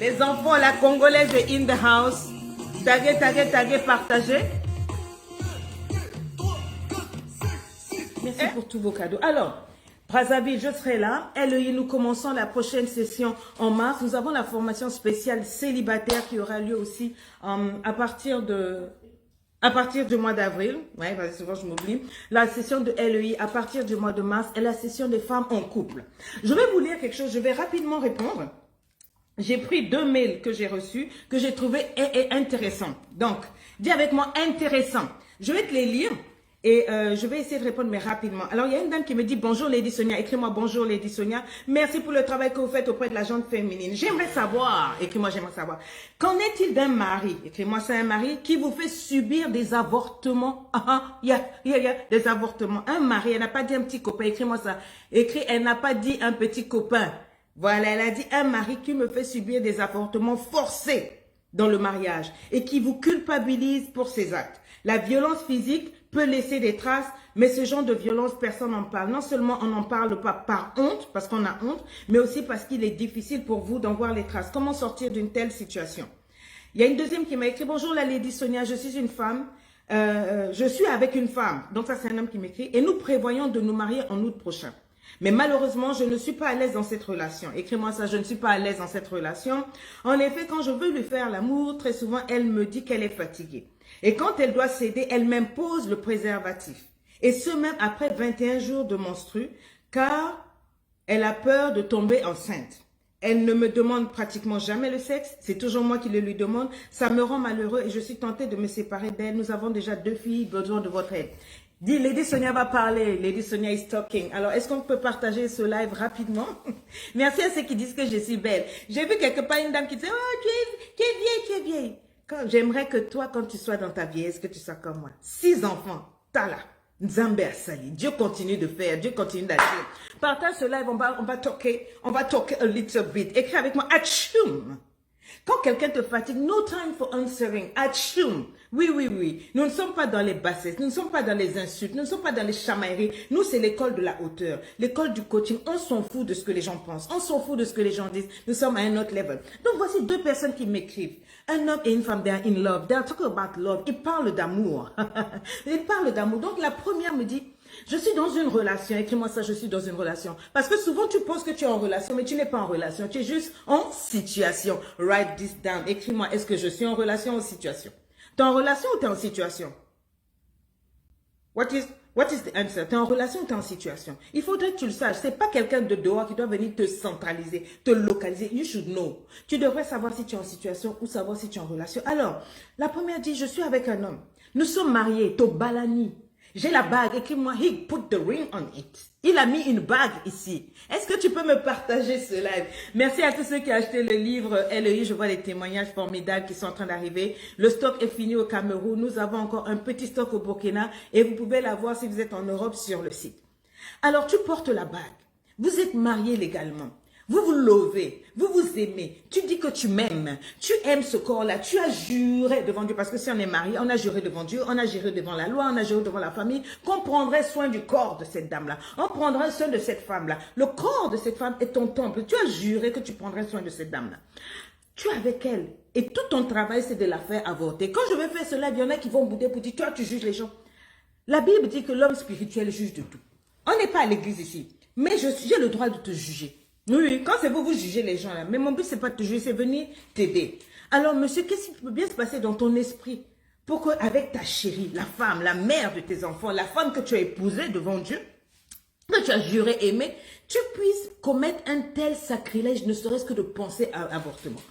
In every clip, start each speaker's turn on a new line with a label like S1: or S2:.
S1: Les enfants, la Congolaise est in the house. Taguez, taguez, taguez, partagez. Merci pour tous vos cadeaux. Alors, Brazzaville, je serai là. LEI, nous commençons la prochaine session en mars. Nous avons la formation spéciale célibataire qui aura lieu aussi à partir du mois d'avril. Ouais, parce que souvent je m'oublie. La session de LEI à partir du mois de mars et la session des femmes en couple. Je vais vous lire quelque chose. Je vais rapidement répondre. J'ai pris 2 mails que j'ai reçus, que j'ai trouvé intéressants. Donc, dis avec moi intéressant. Je vais te les lire. Et je vais essayer de répondre, mais rapidement. Alors, il y a une dame qui me dit, bonjour Lady Sonia, écris-moi bonjour Lady Sonia. Merci pour le travail que vous faites auprès de la gente féminine. J'aimerais savoir, écris-moi, j'aimerais savoir, qu'en est-il d'un mari, écris-moi, c'est un mari qui vous fait subir des avortements. Il y a des avortements. Un mari, elle n'a pas dit un petit copain, écris-moi ça. Écris, elle n'a pas dit un petit copain. Voilà, elle a dit un mari qui me fait subir des avortements forcés dans le mariage et qui vous culpabilise pour ses actes. La violence physique peut laisser des traces, mais ce genre de violence, personne n'en parle. Non seulement on n'en parle pas par honte, parce qu'on a honte, mais aussi parce qu'il est difficile pour vous d'en voir les traces. Comment sortir d'une telle situation? Il y a une deuxième qui m'a écrit, bonjour la Lady Sonia, je suis une femme, je suis avec une femme. Donc ça c'est un homme qui m'écrit, et nous prévoyons de nous marier en août prochain. Mais malheureusement, je ne suis pas à l'aise dans cette relation. Écris-moi ça, je ne suis pas à l'aise dans cette relation. En effet, quand je veux lui faire l'amour, très souvent, elle me dit qu'elle est fatiguée. Et quand elle doit céder, elle m'impose le préservatif. Et ce même après 21 jours de menstru, car elle a peur de tomber enceinte. Elle ne me demande pratiquement jamais le sexe, c'est toujours moi qui le lui demande. Ça me rend malheureux et je suis tentée de me séparer d'elle. Nous avons déjà 2 filles, besoin de votre aide. Dis, Lady Sonia va parler. Lady Sonia is talking. Alors, est-ce qu'on peut partager ce live rapidement? Merci à ceux qui disent que je suis belle. J'ai vu quelque part une dame qui disait, oh, tu es vieille, tu es vieille. J'aimerais que toi, quand tu sois dans ta vieillesse, que tu sois comme moi. 6 enfants, t'as là. Nzambe Asali. Dieu continue de faire, Dieu continue d'agir. Partage ce live, on va talker a little bit. Écris avec moi, Atchoum. Quand quelqu'un te fatigue, no time for answering. Atchoum. Oui, oui, oui. Nous ne sommes pas dans les bassesses, nous ne sommes pas dans les insultes, nous ne sommes pas dans les chamailleries. Nous, c'est l'école de la hauteur, l'école du coaching. On s'en fout de ce que les gens pensent, on s'en fout de ce que les gens disent. Nous sommes à un autre level. Donc, voici 2 personnes qui m'écrivent. Un homme et une femme, they are in love. They are talking about love. Ils parlent d'amour. Ils parlent d'amour. Donc, la première me dit, je suis dans une relation. Écris-moi ça, je suis dans une relation. Parce que souvent, tu penses que tu es en relation, mais tu n'es pas en relation. Tu es juste en situation. Write this down. Écris-moi, est-ce que je suis en relation ou en situation? Tu es en relation ou tu es en situation? What is the answer? Tu es en relation ou tu es en situation? Il faudrait que tu le saches. Ce n'est pas quelqu'un de dehors qui doit venir te centraliser, te localiser. You should know. Tu devrais savoir si tu es en situation ou savoir si tu es en relation. Alors, la première dit, je suis avec un homme. Nous sommes mariés, Tobalani. J'ai la bague, écris-moi, he put the ring on it. Il a mis une bague ici. Est-ce que tu peux me partager ce live? Merci à tous ceux qui ont acheté le livre LEI. Je vois les témoignages formidables qui sont en train d'arriver. Le stock est fini au Cameroun. Nous avons encore un petit stock au Burkina et vous pouvez l'avoir si vous êtes en Europe sur le site. Alors, tu portes la bague. Vous êtes mariés légalement. Vous vous lovez, vous vous aimez, tu dis que tu m'aimes, tu aimes ce corps-là, tu as juré devant Dieu, parce que si on est marié, on a juré devant Dieu, on a juré devant la loi, on a juré devant la famille, qu'on prendrait soin du corps de cette dame-là, on prendrait soin de cette femme-là. Le corps de cette femme est ton temple, tu as juré que tu prendrais soin de cette dame-là. Tu es avec elle, et tout ton travail, c'est de la faire avorter. Quand je vais faire cela, il y en a qui vont bouder pour dire, toi, tu juges les gens. La Bible dit que l'homme spirituel juge de tout. On n'est pas à l'église ici, mais j'ai le droit de te juger. Oui, quand c'est vous, vous jugez les gens là. Mais mon but, c'est pas de te juger, c'est venir t'aider. Alors, monsieur, qu'est-ce qui peut bien se passer dans ton esprit pour qu'avec ta chérie, la femme, la mère de tes enfants, la femme que tu as épousée devant Dieu, que tu as juré aimer, tu puisses commettre un tel sacrilège, ne serait-ce que de penser à l'avortement.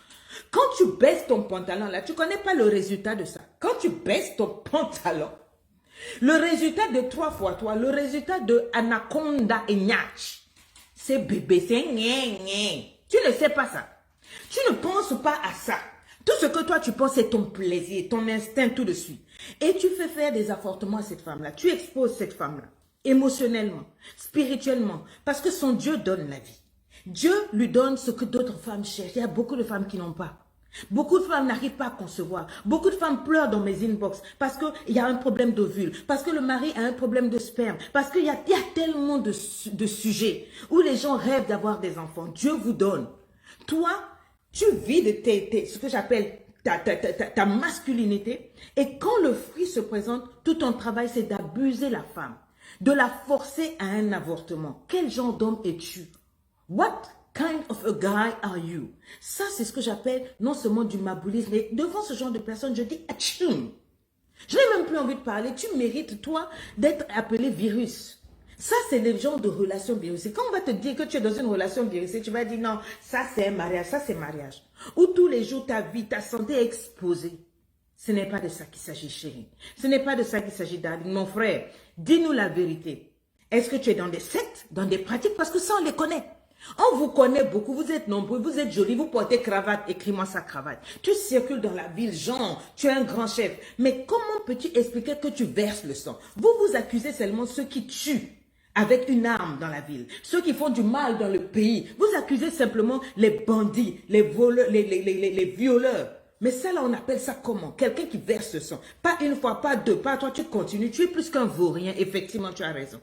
S1: Quand tu baisses ton pantalon là, tu connais pas le résultat de ça. Quand tu baisses ton pantalon, le résultat de 3 fois toi, le résultat de Anaconda et Nyach, c'est bébé, c'est gné. Tu ne sais pas ça. Tu ne penses pas à ça. Tout ce que toi tu penses, c'est ton plaisir, ton instinct tout de suite. Et tu fais faire des avortements à cette femme-là. Tu exposes cette femme-là, émotionnellement, spirituellement, parce que son Dieu donne la vie. Dieu lui donne ce que d'autres femmes cherchent. Il y a beaucoup de femmes qui n'ont pas. Beaucoup de femmes n'arrivent pas à concevoir. Beaucoup de femmes pleurent dans mes inbox parce qu'il y a un problème d'ovule, parce que le mari a un problème de sperme, parce qu'il y a tellement de sujets où les gens rêvent d'avoir des enfants. Dieu vous donne. Toi, Tu vis de ce que j'appelle ta masculinité. Et quand le fruit se présente, tout ton travail, c'est d'abuser la femme, de la forcer à un avortement. Quel genre d'homme es-tu? What kind of a guy are you? Ça, c'est ce que j'appelle non seulement du maboulisme, mais devant ce genre de personnes, je dis atchoum. Je n'ai même plus envie de parler. Tu mérites, toi, d'être appelé virus. Ça, c'est le genre de relation virusée. Quand on va te dire que tu es dans une relation virusée, tu vas dire non, ça c'est un mariage, ça c'est mariage. Où tous les jours, ta vie, ta santé est exposée. Ce n'est pas de ça qu'il s'agit, chérie. Ce n'est pas de ça qu'il s'agit, darling. Mon frère, dis-nous la vérité. Est-ce que tu es dans des sectes, dans des pratiques? Parce que ça, on les connaît. On vous connaît beaucoup, vous êtes nombreux, vous êtes jolis, vous portez cravate, écris-moi sa cravate. Tu circules dans la ville, genre, tu es un grand chef. Mais comment peux-tu expliquer que tu verses le sang? Vous vous accusez seulement ceux qui tuent avec une arme dans la ville, ceux qui font du mal dans le pays. Vous accusez simplement les bandits, les voleurs, les violeurs. Mais ça là, on appelle ça comment? Quelqu'un qui verse le sang. Pas une fois, pas deux, pas trois, tu continues. Tu es plus qu'un vaurien, effectivement, tu as raison.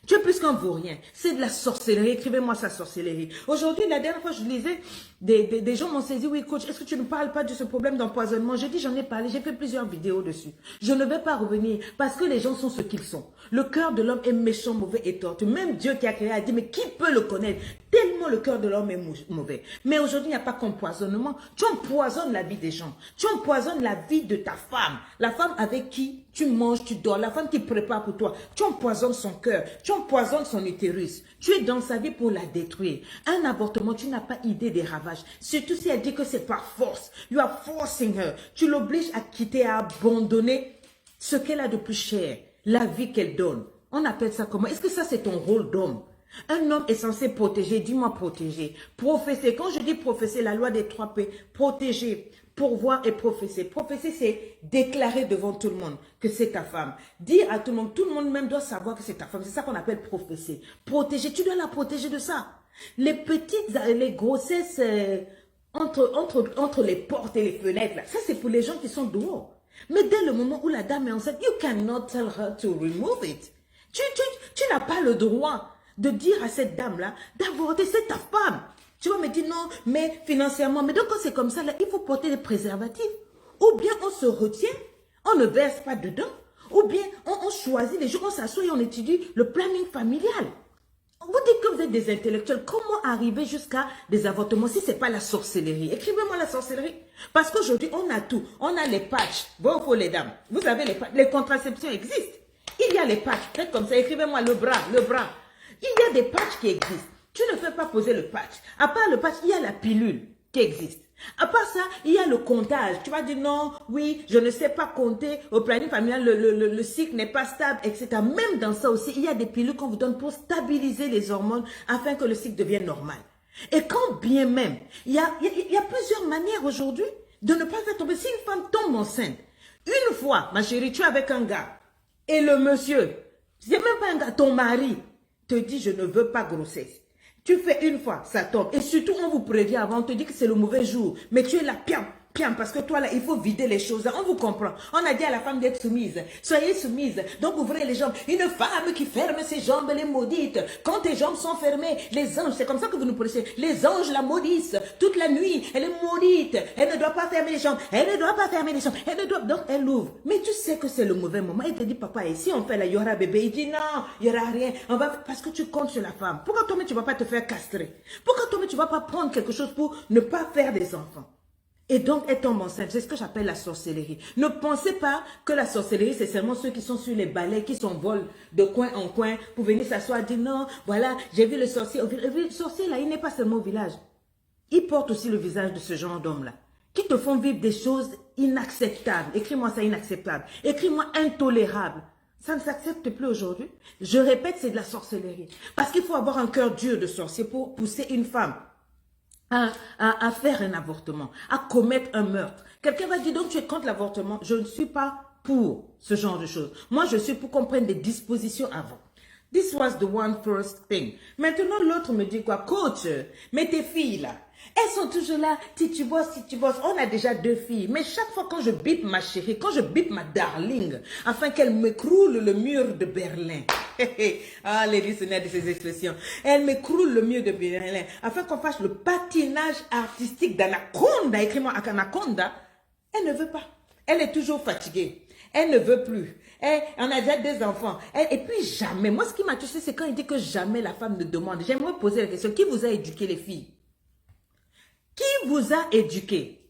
S1: Tu es plus qu'un vaurien. C'est de la sorcellerie. Écrivez-moi sa sorcellerie. Aujourd'hui, la dernière fois, je lisais, des gens m'ont saisi, oui, coach, est-ce que tu ne parles pas de ce problème d'empoisonnement? J'ai dit, j'en ai parlé, j'ai fait plusieurs vidéos dessus. Je ne vais pas revenir parce que les gens sont ce qu'ils sont. Le cœur de l'homme est méchant, mauvais et tortu. Même Dieu qui a créé a dit, mais qui peut le connaître? Tellement le cœur de l'homme est mauvais. Mais aujourd'hui, il n'y a pas qu'empoisonnement. Tu empoisonnes la vie des gens. Tu empoisonnes la vie de ta femme. La femme avec qui tu manges, tu dors. La femme qui prépare pour toi. Tu empoisonnes son cœur. Tu empoisonnes son utérus. Tu es dans sa vie pour la détruire. Un avortement, tu n'as pas idée des ravages. Surtout si elle dit que c'est par force. You are forcing her. Tu l'obliges à quitter, à abandonner ce qu'elle a de plus cher. La vie qu'elle donne. On appelle ça comment? Est-ce que ça c'est ton rôle d'homme? Un homme est censé protéger, dis-moi protéger, professer. Quand je dis professer, la loi des 3 P, protéger, pourvoir et professer. Professer, c'est déclarer devant tout le monde que c'est ta femme. Dire à tout le monde même doit savoir que c'est ta femme. C'est ça qu'on appelle professer. Protéger, tu dois la protéger de ça. Les petites, les grossesses entre les portes et les fenêtres, là, ça c'est pour les gens qui sont dehors. Mais dès le moment où la dame est enceinte, you cannot tell her to remove it. Tu n'as pas le droit de dire à cette dame-là d'avorter, c'est ta femme. Tu vas me dire non, mais financièrement. Mais donc quand c'est comme ça, là, il faut porter des préservatifs. Ou bien on se retient, on ne verse pas dedans. Ou bien on choisit les jours, on s'assoit et on étudie le planning familial. Vous dites que vous êtes des intellectuels. Comment arriver jusqu'à des avortements si ce n'est pas la sorcellerie? Écrivez-moi la sorcellerie. Parce qu'aujourd'hui, on a tout. On a les patchs. Bon, pour les dames. Vous avez les patchs. Les contraceptions existent. Il y a les patchs. Faites comme ça. Écrivez-moi le bras, le bras. Il y a des patchs qui existent. Tu ne fais pas poser le patch. À part le patch, il y a la pilule qui existe. À part ça, il y a le comptage. Tu vas dire non, oui, je ne sais pas compter au planning familial, le cycle n'est pas stable, etc. Même dans ça aussi, il y a des pilules qu'on vous donne pour stabiliser les hormones afin que le cycle devienne normal. Et quand bien même, il y a plusieurs manières aujourd'hui de ne pas faire tomber. Si une femme tombe enceinte, une fois, ma chérie, tu es avec un gars, et le monsieur, c'est même pas un gars, ton mari te dit je ne veux pas grossesse. Tu fais une fois, ça tombe. Et surtout, on vous prévient avant, on te dit que c'est le mauvais jour. Mais tu es là, piam, parce que toi, là, il faut vider les choses. On vous comprend. On a dit à la femme d'être soumise. Soyez soumise. Donc, ouvrez les jambes. Une femme qui ferme ses jambes, elle est maudite. Quand tes jambes sont fermées, les anges, c'est comme ça que vous nous prêchez. Les anges la maudissent. Toute la nuit, elle est maudite. Elle ne doit pas fermer les jambes. Elle ne doit pas fermer les jambes. Elle ne doit... Donc, elle ouvre. Mais tu sais que c'est le mauvais moment. Elle te dit, papa, et si on fait là, il y aura bébé. Il dit, non, il n'y aura rien. On va... Parce que tu comptes sur la femme. Pourquoi toi-même, tu ne vas pas te faire castrer? Pourquoi toi-même, tu ne vas pas prendre quelque chose pour ne pas faire des enfants? Et donc, elle tombe enceinte. C'est ce que j'appelle la sorcellerie. Ne pensez pas que la sorcellerie, c'est seulement ceux qui sont sur les balais, qui s'envolent de coin en coin pour venir s'asseoir et dire non, voilà, j'ai vu le sorcier. Le sorcier, là, il n'est pas seulement au village. Il porte aussi le visage de ce genre d'homme-là, qui te font vivre des choses inacceptables. Écris-moi ça, inacceptable. Écris-moi intolérable. Ça ne s'accepte plus aujourd'hui. Je répète, c'est de la sorcellerie. Parce qu'il faut avoir un cœur dur de sorcier pour pousser une femme à faire un avortement, à commettre un meurtre. Quelqu'un va dire, donc tu es contre l'avortement. Je ne suis pas pour ce genre de choses. Moi, je suis pour qu'on prenne des dispositions avant. This was the one first thing. Maintenant, l'autre me dit quoi? Coach, mais tes filles là, elles sont toujours là, si tu bosses. On a déjà 2 filles. Mais chaque fois quand je bip ma chérie, quand je bip ma darling, afin qu'elle m'écroule le mur de Berlin. Ah, les dictionnaires de ces expressions. Elle m'écroule le mur de Berlin, afin qu'on fasse le patinage artistique d'Anaconda. Écris-moi Anaconda. Elle ne veut pas. Elle est toujours fatiguée. Elle ne veut plus. On a déjà 2 enfants. Et puis jamais. Moi, ce qui m'a touché, c'est quand il dit que jamais la femme ne demande. J'aimerais poser la question. Qui vous a éduqué, les filles? Qui vous a éduqué?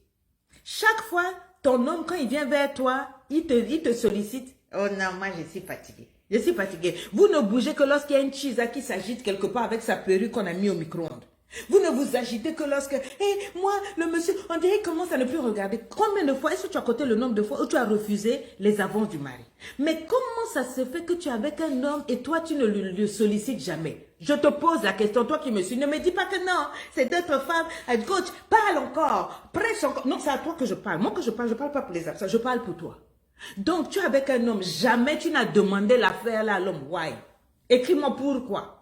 S1: Chaque fois, ton homme, quand il vient vers toi, il te sollicite. Oh non, moi, je suis fatiguée. Je suis fatiguée. Vous ne bougez que lorsqu'il y a une chisa qui s'agite quelque part avec sa perruque qu'on a mis au micro-ondes. Vous ne vous agitez que lorsque, moi, le monsieur, on dirait qu'il commence à ne plus regarder. Combien de fois, est-ce que tu as compté le nombre de fois où tu as refusé les avances du mari? Mais comment ça se fait que tu es avec un homme et toi, tu ne le sollicites jamais? Je te pose la question, toi qui me suis, ne me dis pas que non, c'est d'autres femmes. Coach, parle encore, prêche encore. Non, c'est à toi que je parle. Moi que je parle pas pour les absents, je parle pour toi. Donc, tu es avec un homme, jamais tu n'as demandé l'affaire là à l'homme. Why? Écris-moi pourquoi.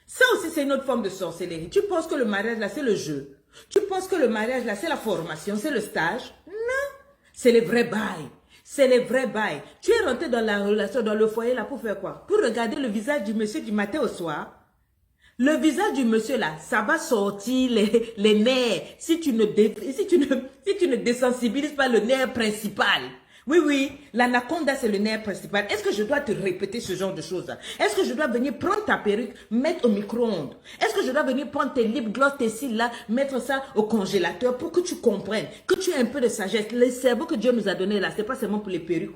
S1: Ça aussi, c'est une autre forme de sorcellerie. Tu penses que le mariage, là, c'est le jeu. Tu penses que le mariage, là, c'est la formation, c'est le stage. Non, c'est les vrais bails. C'est les vrais bails. Tu es rentré dans la relation, dans le foyer, là, pour faire quoi? Pour regarder le visage du monsieur du matin au soir. Le visage du monsieur, là, ça va sortir les nerfs si tu ne désensibilises pas le nerf principal. Oui, l'anaconda, c'est le nerf principal. Est-ce que je dois te répéter ce genre de choses? Est-ce que je dois venir prendre ta perruque, mettre au micro-ondes? Est-ce que je dois venir prendre tes lip gloss, tes cils là, mettre ça au congélateur pour que tu comprennes, que tu aies un peu de sagesse? Le cerveau que Dieu nous a donné là, c'est pas seulement pour les perruques.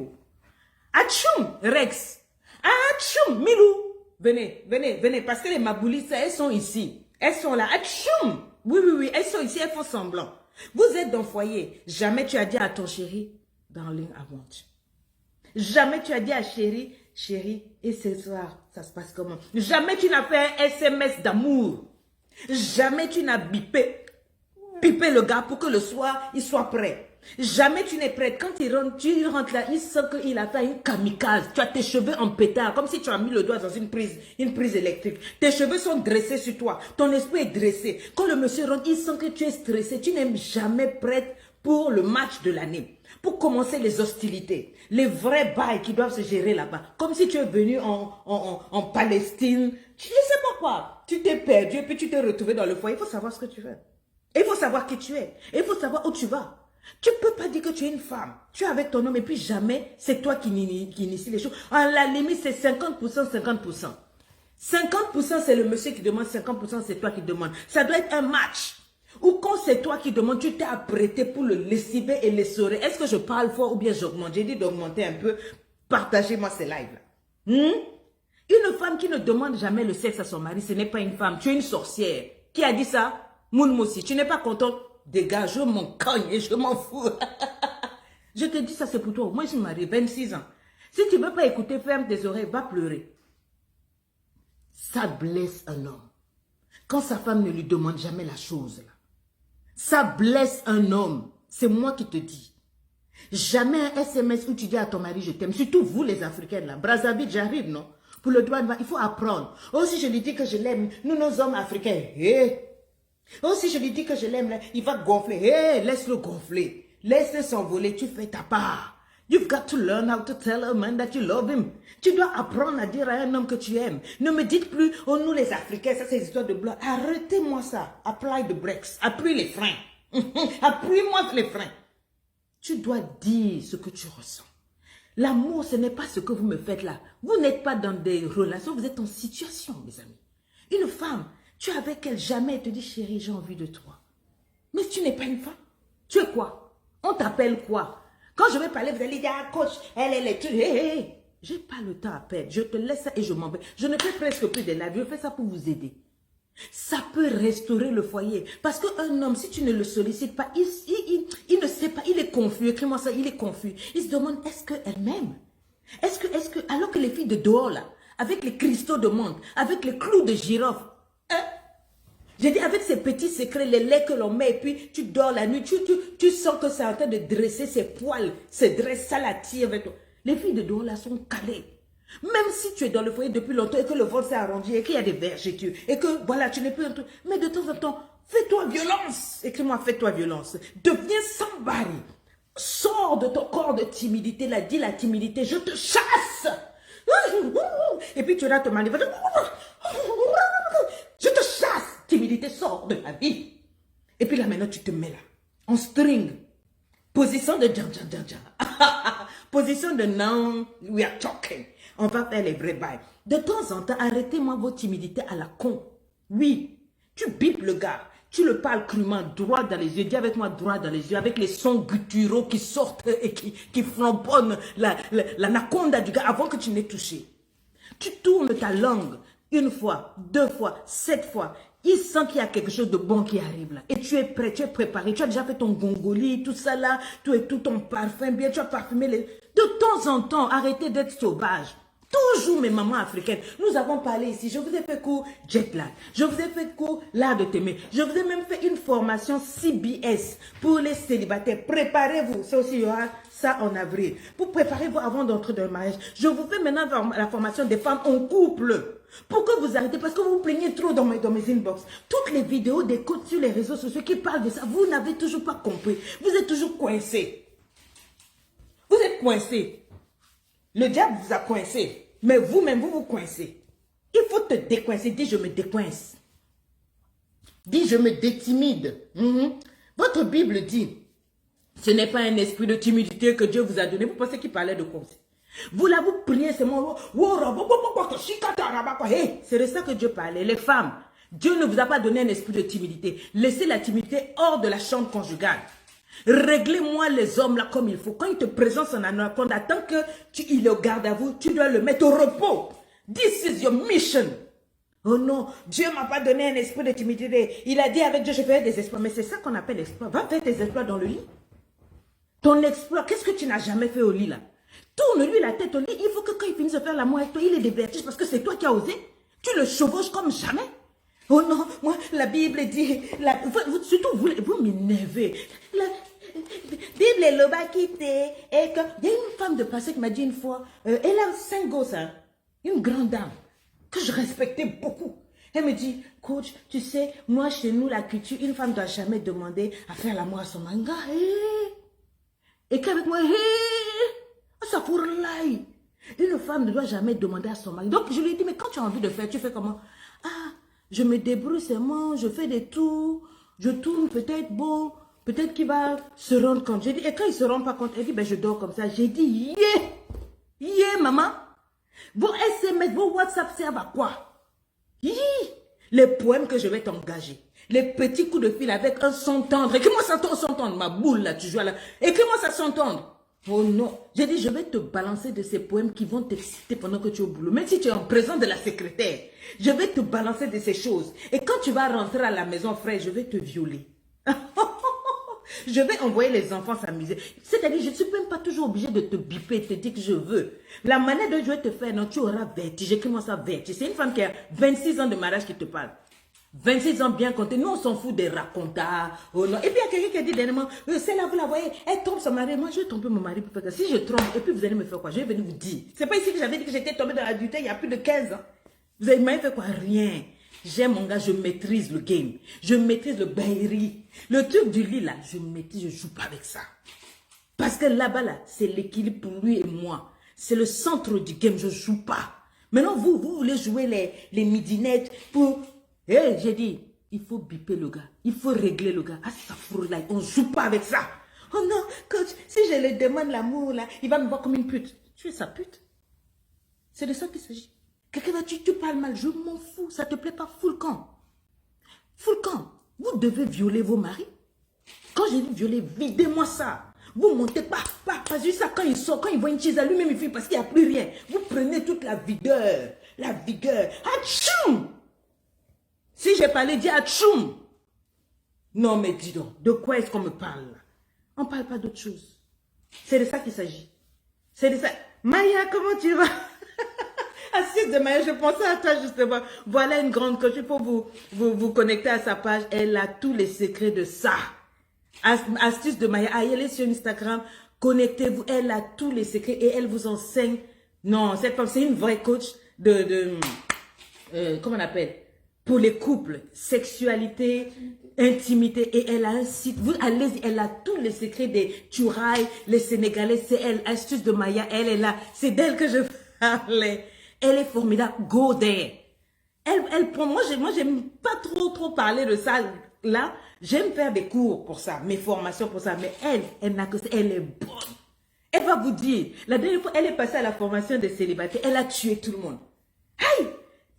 S1: Atchoum, Rex. Atchoum, Milou. Venez, parce que les maboulis, elles sont ici. Elles sont là. Atchoum. Oui, elles sont ici, elles font semblant. Vous êtes dans le foyer. Jamais tu as dit à ton chéri, darling, I want you. Jamais tu as dit à chéri, et ce soir, ça se passe comment? Jamais tu n'as fait un SMS d'amour. Jamais tu n'as bipé le gars pour que le soir, il soit prêt. Jamais tu n'es prête. Quand tu rentres là, il sent qu'il a fait une kamikaze. Tu as tes cheveux en pétard, comme si tu as mis le doigt dans une prise électrique. Tes cheveux sont dressés sur toi. Ton esprit est dressé. Quand le monsieur rentre, il sent que tu es stressé. Tu n'es jamais prête pour le match de l'année. Pour commencer les hostilités. Les vrais bails qui doivent se gérer là-bas. Comme si tu es venu en Palestine. Je ne sais pas quoi. Tu t'es perdu et puis tu t'es retrouvé dans le foyer. Il faut savoir ce que tu fais. Il faut savoir qui tu es. Et il faut savoir où tu vas. Tu ne peux pas dire que tu es une femme. Tu es avec ton homme et puis jamais c'est toi qui initie les choses. À la limite, c'est 50%, 50%. 50% c'est le monsieur qui demande, 50% c'est toi qui demandes. Ça doit être un match. Ou quand c'est toi qui demandes, tu t'es apprêté pour le lessiver et l'essorer. Est-ce que je parle fort ou bien j'augmente? J'ai dit d'augmenter un peu. Partagez-moi ces lives-là. Une femme qui ne demande jamais le sexe à son mari, ce n'est pas une femme. Tu es une sorcière. Qui a dit ça? Mounmoussi. Tu n'es pas contente? Dégage, je m'en cogne et je m'en fous. Je te dis ça, c'est pour toi. Moi, je suis mariée, 26 ans. Si tu ne veux pas écouter, ferme tes oreilles, va pleurer. Ça blesse un homme. Quand sa femme ne lui demande jamais la chose, là. Ça blesse un homme. C'est moi qui te dis. Jamais un SMS où tu dis à ton mari, je t'aime. Surtout vous, les Africaines, là. Brazzaville, j'arrive, non? Pour le droit, il faut apprendre. Oh, si je lui dis que je l'aime, nous, nos hommes africains, oh, si je lui dis que je l'aime, il va gonfler. Laisse-le gonfler. Laisse-le s'envoler. Tu fais ta part. You've got to learn how to tell a man that you love him. Tu dois apprendre à dire à un homme que tu aimes. Ne me dites plus, oh, nous les Africains, ça c'est des histoires de blanc. Arrêtez-moi ça. Apply the brakes. Appuie les freins. Appuie-moi les freins. Tu dois dire ce que tu ressens. L'amour, ce n'est pas ce que vous me faites là. Vous n'êtes pas dans des relations, vous êtes en situation, mes amis. Une femme, tu es avec elle, jamais elle te dit, chérie, j'ai envie de toi. Mais tu n'es pas une femme. Tu es quoi? On t'appelle quoi? Quand je vais parler, vous allez dire, ah, coach, elle est... J'ai pas le temps à perdre. Je te laisse ça et je m'en vais. Je ne fais presque plus de live. Je fais ça pour vous aider. Ça peut restaurer le foyer. Parce qu'un homme, si tu ne le sollicites pas, il ne sait pas, il est confus. Écris-moi ça, il est confus. Il se demande, est-ce qu'elle m'aime? Alors que les filles de dehors, là, avec les cristaux de menthe, avec les clous de girofle, j'ai dit, avec ces petits secrets, les laits que l'on met, et puis tu dors la nuit, tu sens que c'est en train de dresser ses poils, ses dresses, ça la tire avec toi. Les filles de dehors, là, sont calées. Même si tu es dans le foyer depuis longtemps et que le vol s'est arrondi et qu'il y a des vergetures et que voilà, tu n'es plus un truc. Mais de temps en temps, fais-toi violence. Écris-moi, fais-toi violence. Deviens somebody. Sors de ton corps de timidité. Là, dis la timidité, je te chasse. Et puis tu vas te manifester. Je te chasse. Timidité, sors de ma vie. Et puis là, maintenant, tu te mets là. En string. Position de djan, djan, djan, djan. Position de non, we are talking. On va faire les vrais bails. De temps en temps, arrêtez-moi vos timidités à la con. Oui, tu bipes le gars. Tu le parles crûment, droit dans les yeux. Dis avec moi, droit dans les yeux, avec les sons gutturaux qui sortent et qui flambonnent l'anaconda du gars avant que tu n'aies touché. Tu tournes ta langue une fois, 2 fois, 7 fois. Il sent qu'il y a quelque chose de bon qui arrive là. Et tu es prêt, tu es préparé. Tu as déjà fait ton gongoli, tout ça là. Tout ton parfum bien. Tu as parfumé les... De temps en temps, arrêtez d'être sauvage. Toujours mes mamans africaines. Nous avons parlé ici. Je vous ai fait cours jet lag. Je vous ai fait cours l'art de t'aimer. Je vous ai même fait une formation CBS pour les célibataires. Préparez-vous. Ça aussi, il y aura ça en avril. Pour préparer-vous avant d'entrer dans le mariage. Je vous fais maintenant la formation des femmes en couple. Pour que vous arrêtez, parce que vous vous plaignez trop dans mes inbox. Toutes les vidéos des coachs sur les réseaux sociaux qui parlent de ça, vous n'avez toujours pas compris. Vous êtes toujours coincés. Vous êtes coincés. Le diable vous a coincé. Mais vous-même, vous vous coincez. Il faut te décoincer. Dis, je me décoince. Dis, je me détimide. Votre Bible dit, ce n'est pas un esprit de timidité que Dieu vous a donné. Vous pensez qu'il parlait de quoi? Vous là, vous priez seulement. C'est de ça que Dieu parlait. Les femmes, Dieu ne vous a pas donné un esprit de timidité. Laissez la timidité hors de la chambre conjugale. Réglez-moi les hommes là comme il faut. Quand il te présente son anaconda, tant que il le garde à vous, tu dois le mettre au repos. This is your mission. Oh non, Dieu ne m'a pas donné un esprit de timidité. Il a dit avec Dieu, je ferai des exploits. Mais c'est ça qu'on appelle exploit. Va faire tes exploits dans le lit. Ton exploit, qu'est-ce que tu n'as jamais fait au lit là? Tourne-lui la tête au lit. Il faut que quand il finisse de faire l'amour avec toi, il ait des vertiges parce que c'est toi qui as osé. Tu le chevauches comme jamais. Oh non, moi, la Bible dit, surtout vous m'énervez. La Bible est le bas quitté. Et que, il y a une femme de passé qui m'a dit une fois, elle a 5 gosses, hein, une grande dame, que je respectais beaucoup. Elle me dit, coach, tu sais, moi chez nous, la culture, une femme ne doit jamais demander à faire l'amour à son manga. Et qu'avec moi, ça pour l'ail. Une femme ne doit jamais demander à son mari. Donc je lui ai dit, mais quand tu as envie de faire, tu fais comment? Ah, je me débrouille seulement, je fais des tours, je tourne peut-être, bon, peut-être qu'il va se rendre compte. J'ai dit, et quand il ne se rend pas compte, elle dit, ben je dors comme ça. J'ai dit, maman. Vos SMS, vos WhatsApp servent à quoi? Les poèmes que je vais t'engager. Les petits coups de fil avec un son tendre. Écris-moi ça son tendre, ma boule là, tu joues là. Écris-moi ça son tendre. Oh non. J'ai dit, je vais te balancer de ces poèmes qui vont t'exciter pendant que tu es au boulot. Même si tu es en présence de la secrétaire. Je vais te balancer de ces choses. Et quand tu vas rentrer à la maison, frère, je vais te violer. Je vais envoyer les enfants s'amuser. C'est-à-dire, je ne suis même pas toujours obligée de te biper et te dire que je veux. La manière dont je vais te faire, non, tu auras vertige. Écris-moi ça vertige. C'est une femme qui a 26 ans de mariage qui te parle. 26 ans bien compté. Nous, on s'en fout des racontards. Oh non. Et puis, il y a quelqu'un qui a dit dernièrement, celle-là, vous la voyez, elle trompe son mari. Moi, je vais tromper mon mari pour faire ça. Si je trompe, et puis vous allez me faire quoi? Je vais venir vous dire. C'est pas ici que j'avais dit que j'étais tombée dans l'adultère il y a plus de 15 ans. Vous avez m'avez fait quoi? Rien. J'aime mon gars, je maîtrise le game. Je maîtrise le baillerie. Le truc du lit là, je maîtrise, je joue pas avec ça. Parce que là-bas là, c'est l'équilibre pour lui et moi. C'est le centre du game, je joue pas. Maintenant, vous voulez jouer les midinettes pour... j'ai dit, il faut biper le gars. Il faut régler le gars. Ah, ça fout là, on joue pas avec ça. Oh non, coach, si je lui demande l'amour là, il va me voir comme une pute. Tu es sa pute. C'est de ça qu'il s'agit. Quelqu'un va dire, tu parles mal, je m'en fous, ça te plaît pas, fous le camp. Fous le camp. Vous devez violer vos maris. Quand j'ai dit violer, videz-moi ça. Vous montez pas juste ça quand il sort, quand il voit une chaise à lui-même, il fait parce qu'il n'y a plus rien. Vous prenez toute la vigueur, Atchoum! Si j'ai parlé, dis atchoum! Non mais dis donc, de quoi est-ce qu'on me parle là? On ne parle pas d'autre chose. C'est de ça qu'il s'agit. C'est de ça. Maya, comment tu vas? Assise de Maya, je pensais à toi justement. Voilà une grande coach. Il faut vous connecter à sa page. Elle a tous les secrets de ça. Astuce de Maya. Elle est sur Instagram. Connectez-vous. Elle a tous les secrets et elle vous enseigne Non, cette femme, c'est une vraie coach comment on appelle? Pour les couples, sexualité, intimité. Et elle a un site, vous allez, elle a tous les secrets des Turaï, les Sénégalais, c'est elle, astuce de Maya, elle est là. C'est d'elle que je parlais. Elle est formidable. Go there. Pour moi, j'aime pas trop parler de ça là. J'aime faire des cours pour ça, mes formations pour ça. Mais elle n'a que ça. Elle est bonne. Elle va vous dire. La dernière fois, elle est passée à la formation des célibataires. Elle a tué tout le monde. Hey!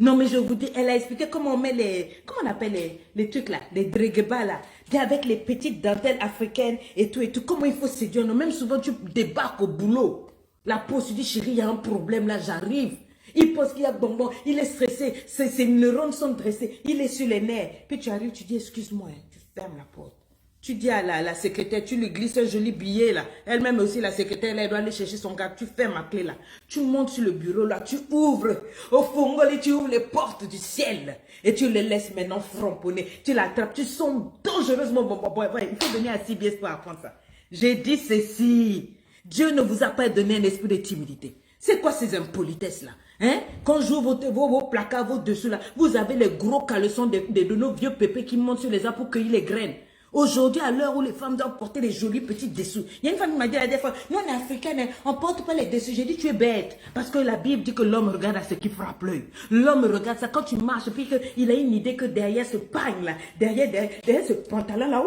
S1: Non, mais je vous dis, elle a expliqué comment on met comment on appelle les trucs là, les drégeba là, avec les petites dentelles africaines et tout, comment il faut séduire. Non, même souvent, tu débarques au boulot. La pause, tu dis, chérie, il y a un problème là, j'arrive. Il pense qu'il y a bonbon, il est stressé, ses neurones sont dressés, il est sur les nerfs. Puis tu arrives, tu dis, excuse-moi, tu fermes la porte. Tu dis à la secrétaire, tu lui glisses un joli billet là. Elle-même aussi, la secrétaire, elle doit aller chercher son gars. Tu fermes la clé là. Tu montes sur le bureau là. Tu ouvres au fongoli, tu ouvres les portes du ciel. Et tu les laisses maintenant framponner. Tu l'attrapes. Tu sens dangereusement. Il faut venir à CBS pour apprendre ça. J'ai dit ceci. Dieu ne vous a pas donné un esprit de timidité. C'est quoi ces impolitesses là? Hein? Quand j'ouvre vos placards, vos dessous là, vous avez les gros caleçons de nos vieux pépés qui montent sur les arbres pour cueillir les graines. Aujourd'hui, à l'heure où les femmes doivent porter les jolis petits dessous. Il y a une femme qui m'a dit la dernière fois, nous on est africaines, on ne porte pas les dessous. J'ai dit, tu es bête. Parce que la Bible dit que l'homme regarde à ce qui frappe l'œil. L'homme regarde ça quand tu marches, puis qu'il a une idée que derrière ce pagne là, derrière ce pantalon là,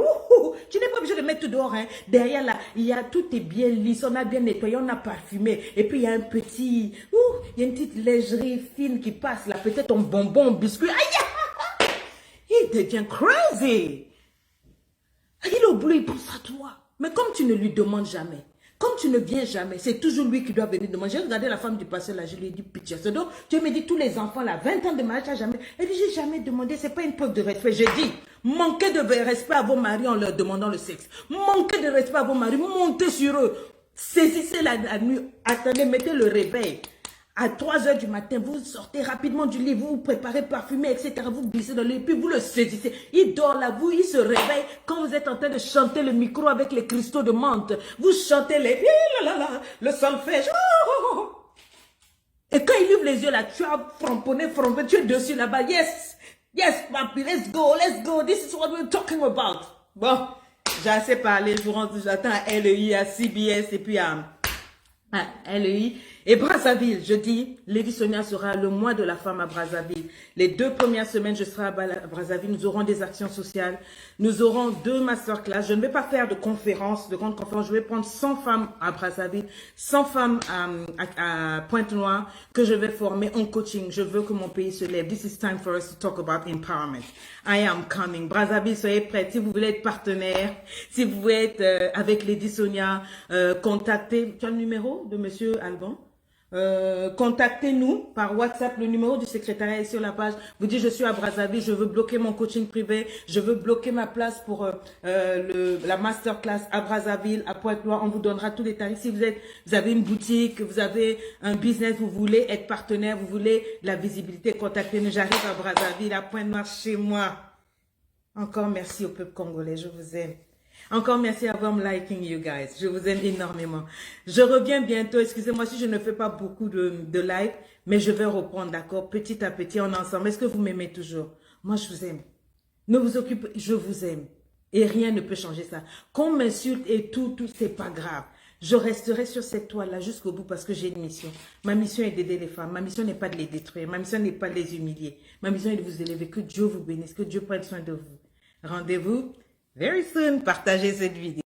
S1: tu n'es pas obligé de mettre tout dehors. Hein. Derrière là, tout est bien lisse, on a bien nettoyé, on a parfumé. Et puis il y a un petit, il y a une petite légerie fine qui passe là, peut-être un bonbon, un biscuit. Aïe! Il devient crazy. Il est au boulot, il pense à toi. Mais comme tu ne lui demandes jamais, comme tu ne viens jamais, c'est toujours lui qui doit venir demander. J'ai regardé la femme du pasteur là, je lui ai dit pitié. Donc, tu me dis tous les enfants là, 20 ans de mariage, tu n'as jamais. Elle dit, j'ai jamais demandé, c'est pas une preuve de respect. Je dis, manquez de respect à vos maris en leur demandant le sexe. Manquez de respect à vos maris, montez sur eux. Saisissez la nuit, attendez, mettez le réveil. À 3 h du matin, vous sortez rapidement du lit, vous vous préparez parfumé, etc. Vous glissez dans le lit, puis vous le saisissez. Il dort là, il se réveille quand vous êtes en train de chanter le micro avec les cristaux de menthe. Vous chantez le solfège. Et quand il ouvre les yeux là, tu as framponné, tu es dessus là-bas. Yes, papi, let's go. This is what we're talking about. Bon, j'ai assez parlé, j'attends à LEI, à CBS et puis à LEI. Et Brazzaville, je dis, Lady Sonia sera le mois de la femme à Brazzaville. Les 2 premières semaines, je serai à Brazzaville. Nous aurons des actions sociales. Nous aurons 2 masterclass. Je ne vais pas faire de conférences, de grandes conférences. Je vais prendre 100 femmes à Brazzaville, 100 femmes à Pointe-Noire que je vais former en coaching. Je veux que mon pays se lève. This is time for us to talk about empowerment. I am coming. Brazzaville, soyez prêts. Si vous voulez être partenaire, si vous voulez être avec Lady Sonia, contactez. Tu as le numéro de Monsieur Alban? Contactez-nous par WhatsApp, le numéro du secrétariat est sur la page. Vous dites je suis à Brazzaville, je veux bloquer mon coaching privé, je veux bloquer ma place pour la masterclass à Brazzaville, à Pointe-Noire. On vous donnera tous les tarifs. Si vous avez une boutique, vous avez un business, vous voulez être partenaire, vous voulez la visibilité, contactez-nous. J'arrive à Brazzaville, à Pointe-Noire, chez moi. Encore merci au peuple congolais, je vous aime. Encore merci à vous, I'm liking you guys. Je vous aime énormément. Je reviens bientôt. Excusez-moi si je ne fais pas beaucoup de live, mais je vais reprendre, d'accord? Petit à petit, on est ensemble. Est-ce que vous m'aimez toujours? Moi, je vous aime. Ne vous occupez, je vous aime. Et rien ne peut changer ça. Qu'on m'insulte et tout, c'est pas grave. Je resterai sur cette toile-là jusqu'au bout parce que j'ai une mission. Ma mission est d'aider les femmes. Ma mission n'est pas de les détruire. Ma mission n'est pas de les humilier. Ma mission est de vous élever. Que Dieu vous bénisse. Que Dieu prenne soin de vous. Rendez-vous very soon. Partagez cette vidéo.